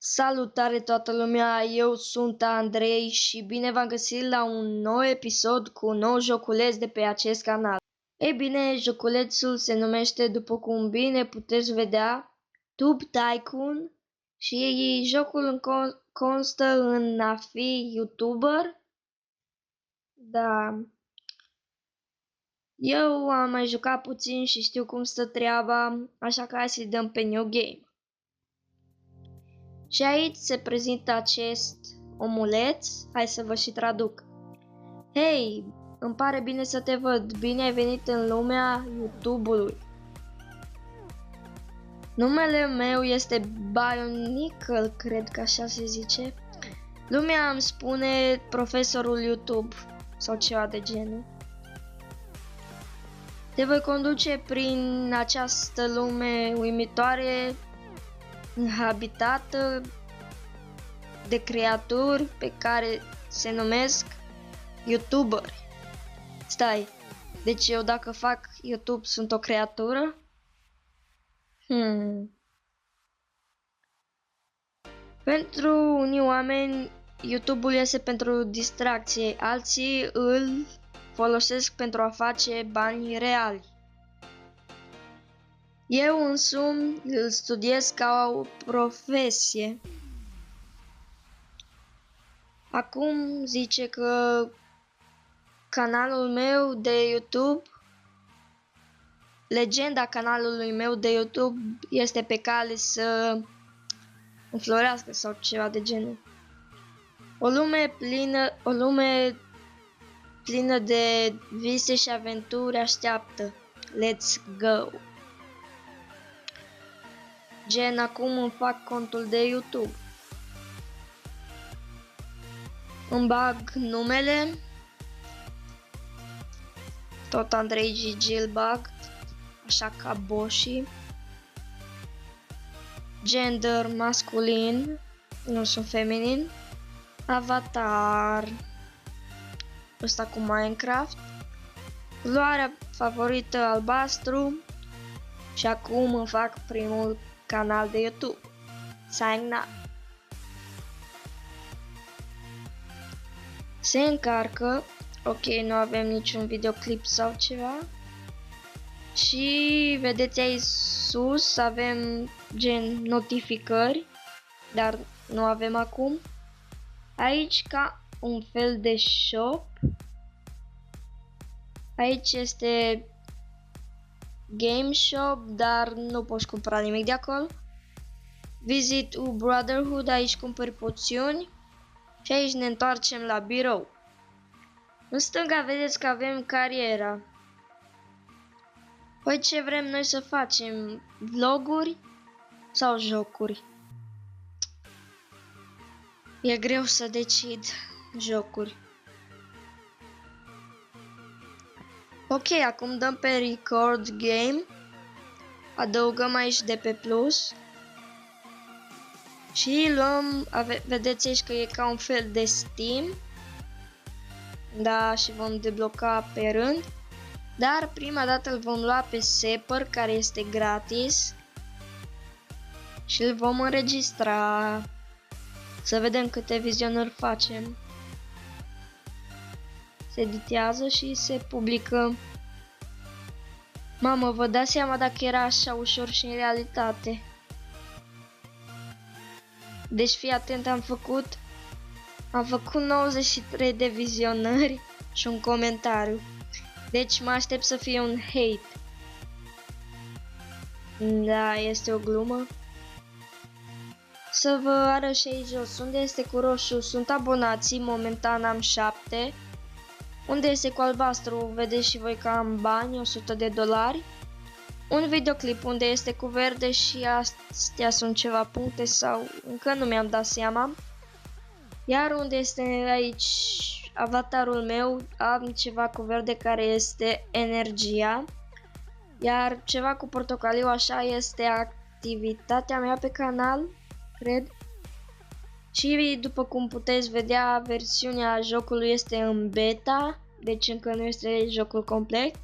Salutare toată lumea, eu sunt Andrei și bine v-am găsit la un nou episod cu un nou joculeț de pe acest canal. Ei bine, joculețul se numește, după cum bine puteți vedea, Tube Tycoon și jocul constă în a fi YouTuber. Da. Eu am mai jucat puțin și știu cum stă treaba, așa că hai să-i dăm pe New Game. Și aici se prezintă acest omuleț, hai să vă și traduc. Hei, îmi pare bine să te văd, bine ai venit în lumea YouTube-ului. Numele meu este Bionicle, cred că așa se zice. Lumea îmi spune profesorul YouTube sau ceva de genul. Te voi conduce prin această lume uimitoare, habitată de creaturi pe care se numesc YouTuberi. Stai, deci eu dacă fac YouTube sunt o creatură? Pentru unii oameni YouTube-ul este pentru distracție, alții îl folosesc pentru a face bani reali. Eu însumi îl studiez ca o profesie. Acum zice că canalul meu de YouTube, legenda canalului meu de YouTube este pe cale să înflorească sau ceva de genul. O lume plină de vise și aventuri așteaptă. Let's go! Gen, acum îmi fac contul de YouTube. Îmi bag numele. Tot Andrei GG îl bag. Așa ca Boshi. Gender masculin. Nu sunt feminin. Avatar. Ăsta cu Minecraft. Culoarea favorită albastru. Și acum îmi fac primul canal de YouTube. Sign up. Se încarcă. Ok, nu avem niciun videoclip sau ceva. Și vedeți aici sus avem gen notificări, dar nu avem acum. Aici ca un fel de shop. Aici este Game Shop, dar nu poți cumpăra nimic de acolo. Visit U Brotherhood, aici cumpări poțiuni. Și aici ne întoarcem la birou. În stânga vedeți că avem cariera. Păi ce vrem noi să facem? Vloguri sau jocuri? E greu să decid. Jocuri. Ok, acum dăm pe Record Game. Adăugăm aici de pe plus. Și luăm, vedeți aici că e ca un fel de Steam. Da, și vom debloca pe rând. Dar prima dată îl vom lua pe Sepper, care este gratis. Și îl vom înregistra. Să vedem câte vizionări facem. Se editează și se publică. Mamă, vă dați seama dacă era așa ușor și în realitate. Deci fii atent, am făcut 93 de vizionări și un comentariu. Deci mă aștept să fie un hate. Da, este o glumă. Să vă arăt și aici jos. Unde este cu roșu? Sunt abonații, momentan am 7. Unde este cu albastru? Vedeți și voi că am bani, 100 de dolari. Un videoclip unde este cu verde și astea sunt ceva puncte sau încă nu mi-am dat seama. Iar unde este aici avatarul meu, am ceva cu verde care este energia. Iar ceva cu portocaliu așa este activitatea mea pe canal, cred. Și după cum puteți vedea, versiunea jocului este în beta, deci încă nu este jocul complet.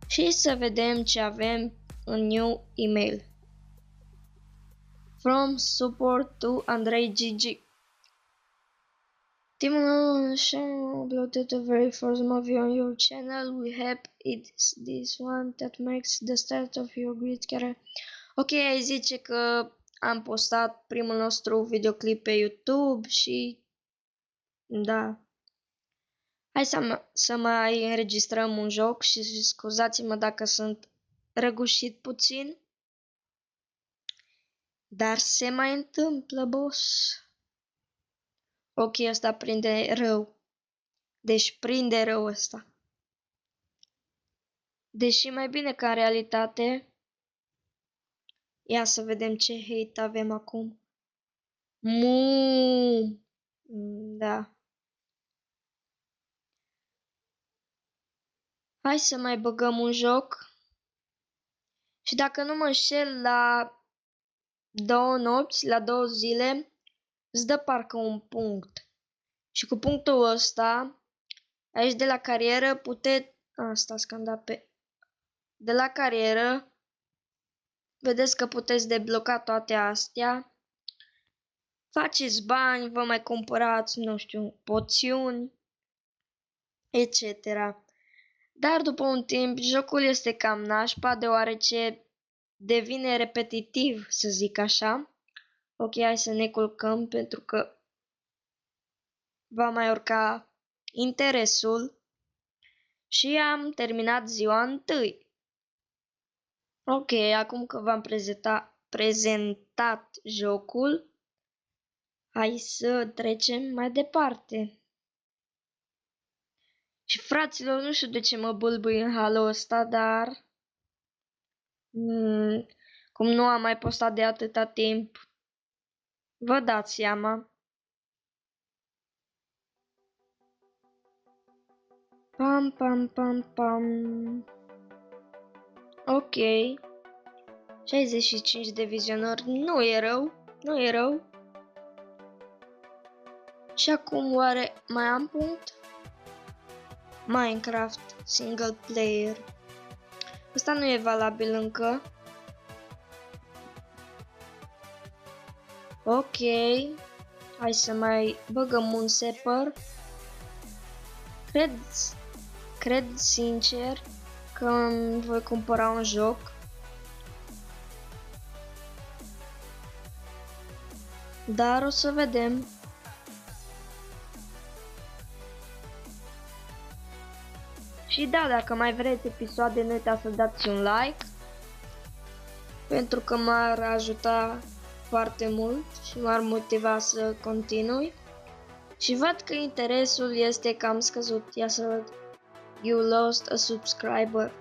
Și să vedem ce avem în new email. From support to Andrei GG. Team uploaded the very first movie on your channel. We hope it's this one that makes the start of your great career. Ok, ai zice că am postat primul nostru videoclip pe YouTube și da. Hai să mai înregistrăm un joc și scuzați-mă dacă sunt răgușit puțin. Dar se mai întâmplă, boss. Ok, ăsta prinde rău. Deci prinde rău ăsta. Deși mai bine ca în realitate. Ia să vedem ce hate avem acum. Da. Hai să mai băgăm un joc. Și dacă nu mă înșel, la 2 nopți, la 2 zile, îți dă parcă un punct. Și cu punctul ăsta, aici de la carieră, puteți... Asta scanda pe... De la carieră, vedeți că puteți debloca toate astea. Faceți bani, vă mai cumpărați, nu știu, poțiuni, etc. Dar după un timp, jocul este cam nașpa, deoarece devine repetitiv, să zic așa. Ok, hai să ne culcăm pentru că va mai urca interesul. Și am terminat ziua 1. Ok, acum că v-am prezentat jocul, hai să trecem mai departe. Și fraților, nu știu de ce mă bâlbâi în halul ăsta, dar... cum nu am mai postat de atâta timp, vă dați seama. Pam, pam, pam, pam. Ok. 65 de vizionări, nu e rău, nu e rău. Și acum oare mai am punct? Minecraft single player. Ăsta nu e valabil încă. Ok. Hai să mai băgăm un server. Cred sincer că îmi voi cumpăra un joc. Dar o să vedem. Și da, dacă mai vreți episoade, nu uitați să dați un like. Pentru că m-ar ajuta foarte mult și m-ar motiva să continui. Și văd că interesul este cam scăzut. Ia să văd. You lost a subscriber.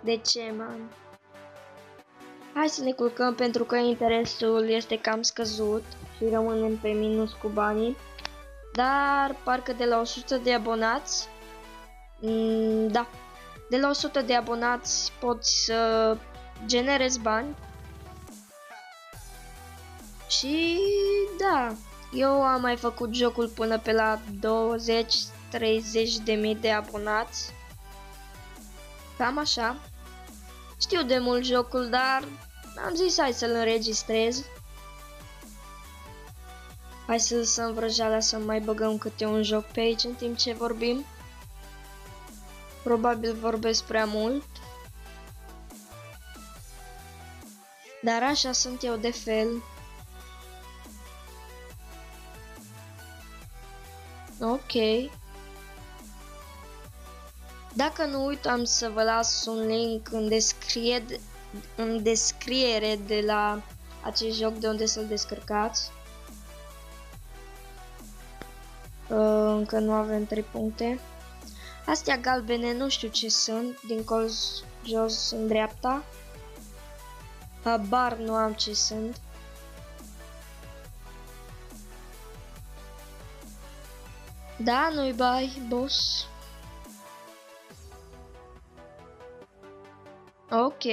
De ce, man? Hai să ne culcăm pentru că interesul este cam scăzut și rămânem pe minus cu banii. Dar parcă de la 100 de abonați, da, de la 100 de abonați poți să generezi bani. Și da, eu am mai făcut jocul până pe la 20-30 de mii de abonați. Cam așa. Știu de mult jocul, dar am zis hai să-l înregistrez. Hai să lăsăm vrăjeala să mai băgăm câte un joc pe aici în timp ce vorbim. Probabil vorbesc prea mult. Dar așa sunt eu de fel. Ok. Dacă nu uitam să vă las un link în descriere de la acest joc de unde să-l descărcați. Încă nu avem 3 puncte. Astea galbene nu știu ce sunt, din colț jos în dreapta. Habar nu am ce sunt. Da, nu-i bai, boss. Ok.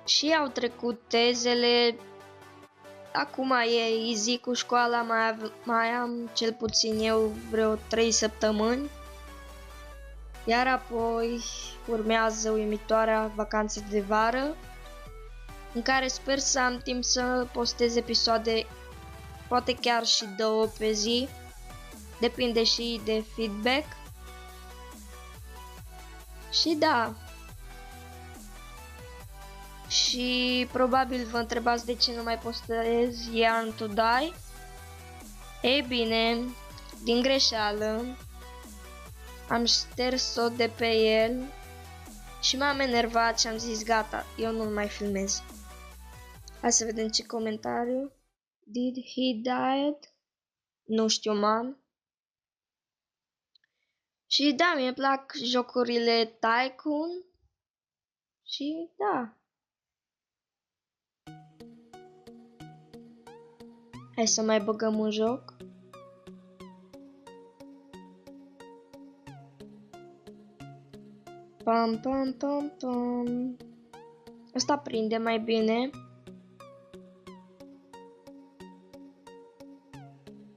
Și au trecut tezele. Acum e easy cu școala, mai am cel puțin eu vreo 3 săptămâni. Iar apoi urmează uimitoarea vacanță de vară. în care sper să am timp să postez episoade, poate chiar și 2 pe zi, depinde și de feedback. Și da, și probabil vă întrebați de ce nu mai postez Yarn to Die. Ei bine, din greșeală am șters-o de pe el și m-am enervat și am zis gata, eu nu-l mai filmez. Hai să vedem ce comentariu. Did he died? Nu știu, man. Și da, mie plac jocurile Tycoon. Și da. Hai să mai băgăm un joc. Pam, pam, pam, pam. Asta prinde mai bine.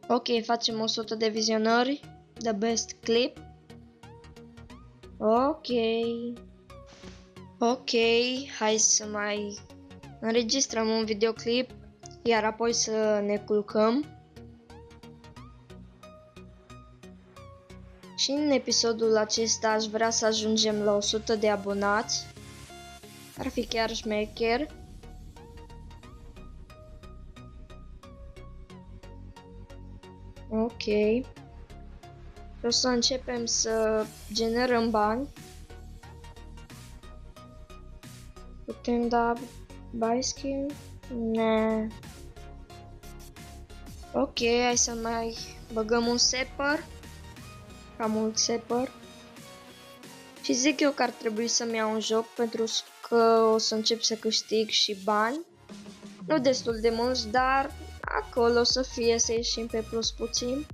Ok, facem 100 de vizionări. The best clip. Ok. Ok, hai să mai înregistrăm un videoclip, iar apoi să ne culcăm. Și în episodul acesta aș vrea să ajungem la 100 de abonați. Ar fi chiar șmecher. Ok. O să începem să generăm bani. Putem da buy skin? Ne. Ok, hai să mai băgăm un separ. Cam mult separ. Și zic eu că ar trebui să-mi iau un joc pentru că o să încep să câștig și bani. Nu destul de mulți, dar acolo o să fie să ieșim pe plus puțin.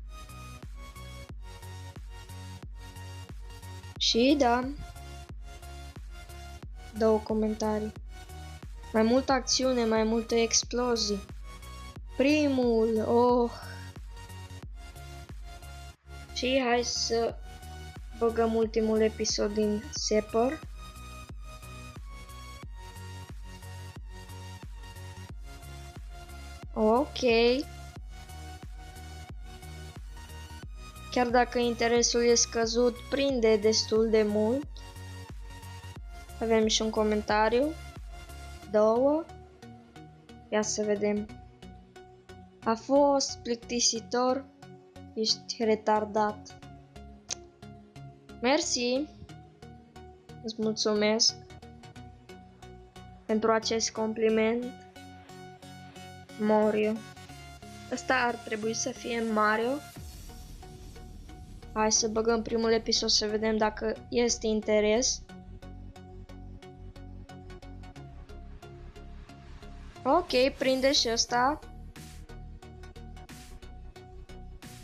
Și da. 2 comentarii. Mai multă acțiune, mai multe explozii. Primul, oh. Și hai să băgăm ultimul episod din Separ. Ok. Chiar dacă interesul e scăzut, prinde destul de mult. Avem și un comentariu. 2. Ia să vedem. A fost plictisitor. Ești retardat. Mersi. Îți mulțumesc pentru acest compliment. Mario. Ăsta ar trebui să fie Mario. Hai să băgăm primul episod să vedem dacă este interes. Ok, prinde și ăsta.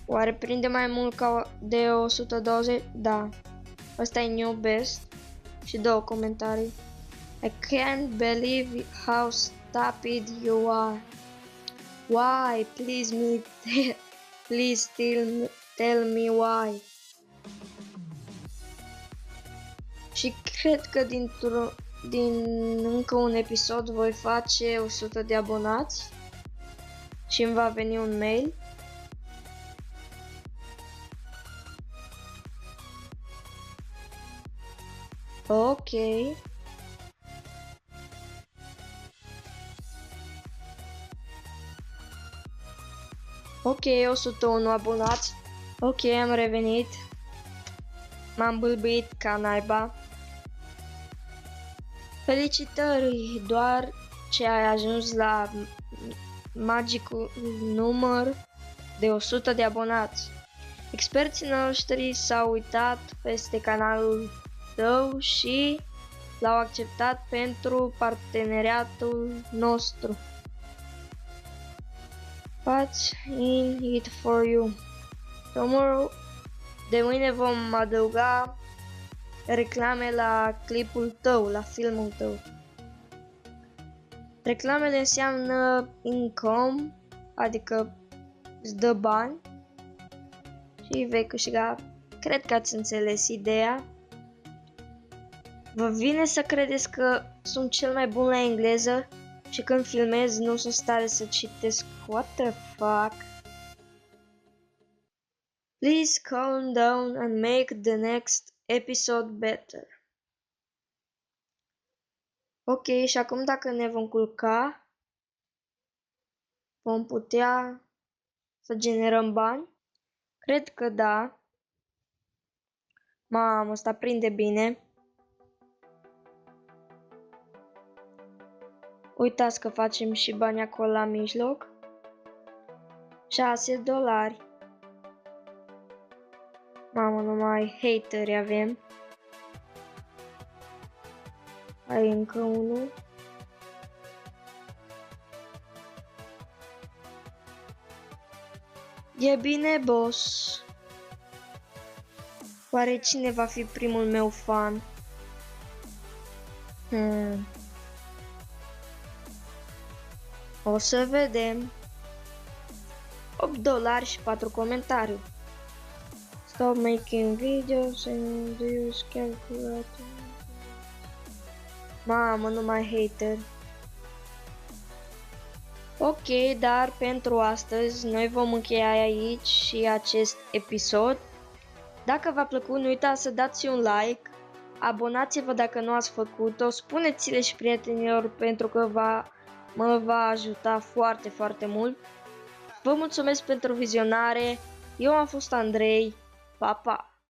Oare prinde mai mult ca de 120? Da. Ăsta e new best. Și 2 comentarii. I can't believe how stupid you are. Why? Please tell me why. Și cred că din încă un episod voi face 100 de abonați și îmi va veni un mail. Ok. Ok, 101 abonați. Ok, am revenit. M-am bâlbâit ca naiba. Felicitări, doar ce ai ajuns la magicul număr de 100 de abonați. Experții noștri s-au uitat peste canalul tău și l-au acceptat pentru parteneriatul nostru. What's in it for you? Tomorrow, de mâine vom adăuga reclame la clipul tău, la filmul tău. Reclamele înseamnă income, adică îți dă bani și vei câștiga. Cred că ați înțeles ideea. Vă vine să credeți că sunt cel mai bun la engleză Și când filmez nu sunt stare să citesc. What the fuck? Please calm down and make the next episode better. Ok, și acum dacă ne vom culca, vom putea să generăm bani? Cred că da. Mamă, ăsta prinde bine. Uitați că facem și bani acolo la mijloc. 6 dolari. Mamă, numai hateri avem. Ai încă unul. E bine, boss. Oare cine va fi primul meu fan? O să vedem. 8 dolari și 4 comentarii. Stop making videos and use calculator. Mamă, numai hater. Ok, dar pentru astăzi noi vom încheia aici și acest episod. Dacă v-a plăcut, nu uitați să dați un like, abonați-vă dacă nu ați făcut-o, spuneți-le și prietenilor pentru că mă va ajuta foarte, foarte mult. Vă mulțumesc pentru vizionare, eu am fost Andrei, pa, pa!